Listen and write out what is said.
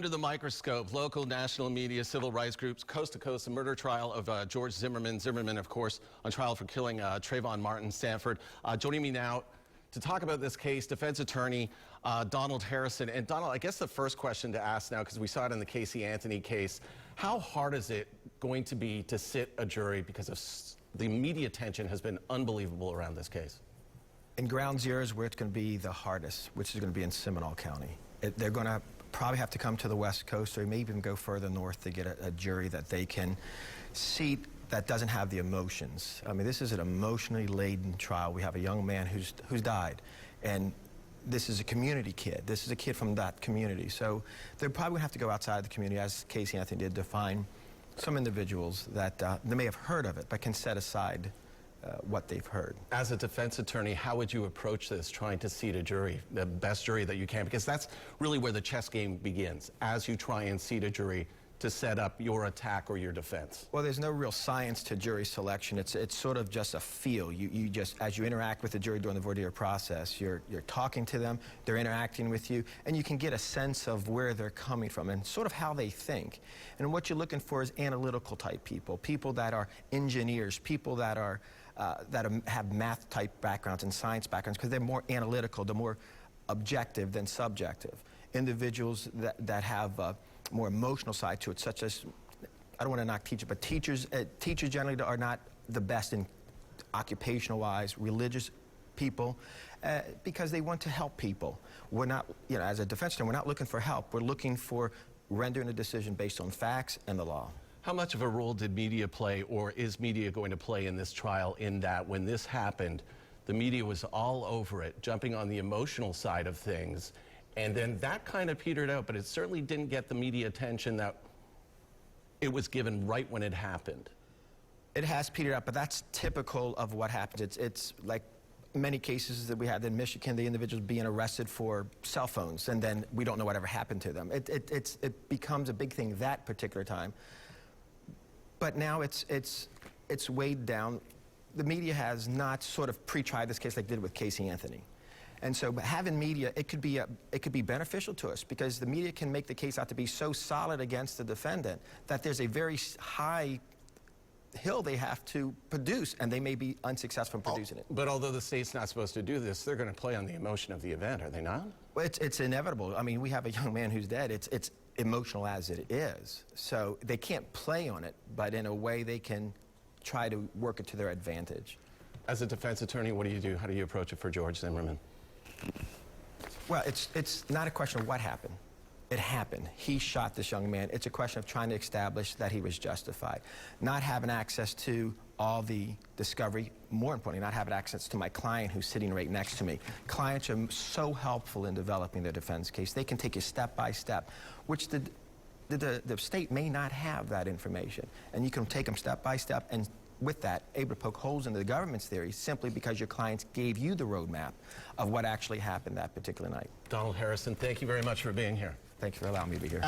Under the microscope, local, national media, civil rights groups, coast to coast, the murder trial of George Zimmerman. Zimmerman, of course, on trial for killing Trayvon Martin, Stanford. Joining me now to talk about this case, defense attorney Donald Harrison. And Donald, I guess the first question to ask now, because we saw it in the Casey Anthony case, how hard is it going to be to sit a jury because of the media attention has been unbelievable around this case? In ground zero is where it's going to be the hardest, which is going to be in Seminole County. They're going to probably have to come to the West Coast, or maybe even go further north to get a jury that they can seat that doesn't have the emotions. I mean, this is an emotionally laden trial. We have a young man who's died, and this is a community kid. This is a kid from that community. So they're probably going to have to go outside the community, as Casey Anthony did, to find some individuals that they may have heard of it, but can set aside what they've heard. As a defense attorney, how would you approach this, trying to seat a jury, the best jury that you can? Because that's really where the chess game begins, as you try and seat a jury to set up your attack or your defense. Well, there's no real science to jury selection. It's sort of just a feel. You just, as you interact with the jury during the voir dire process, you're talking to them, they're interacting with you, and you can get a sense of where they're coming from and sort of how they think. And what you're looking for is analytical type people, people that are engineers, people that have math type backgrounds and science backgrounds, because they're more analytical, they're more objective than subjective. Individuals that have more emotional side to it, such as, I don't want to knock teachers, but teachers generally are not the best in occupational-wise, religious people, because they want to help people. We're not, as a defense attorney, we're not looking for help. We're looking for rendering a decision based on facts and the law. How much of a role did media play, or is media going to play in this trial, in that when this happened, the media was all over it, jumping on the emotional side of things, and then that kind of petered out, but it certainly didn't get the media attention that it was given right when it happened? It has petered out, but that's typical of what happens. It's like many cases that we had in Michigan, the individuals being arrested for cell phones, and then we don't know whatever happened to them. It becomes a big thing that particular time. But now it's weighed down. The media has not sort of pre-tried this case like they did with Casey Anthony. And so having media, it could be beneficial to us, because the media can make the case out to be so solid against the defendant that there's a very high hill they have to produce, and they may be unsuccessful in producing it. But although the state's not supposed to do this, they're going to play on the emotion of the event, are they not? Well, it's inevitable. I mean, we have a young man who's dead. It's emotional as it is. So they can't play on it, but in a way they can try to work it to their advantage. As a defense attorney, what do you do? How do you approach it for George Zimmerman? Well, it's not a question of what happened. It happened. He shot this young man. It's a question of trying to establish that he was justified. Not having access to all the discovery, more importantly, not having access to my client who's sitting right next to me. Clients are so helpful in developing their defense case. They can take you step by step, which the state may not have that information. And you can take them step by step, and with that, able to poke holes into the government's theory simply because your clients gave you the roadmap of what actually happened that particular night. Donald Harrison, thank you very much for being here. Thank you for allowing me to be here.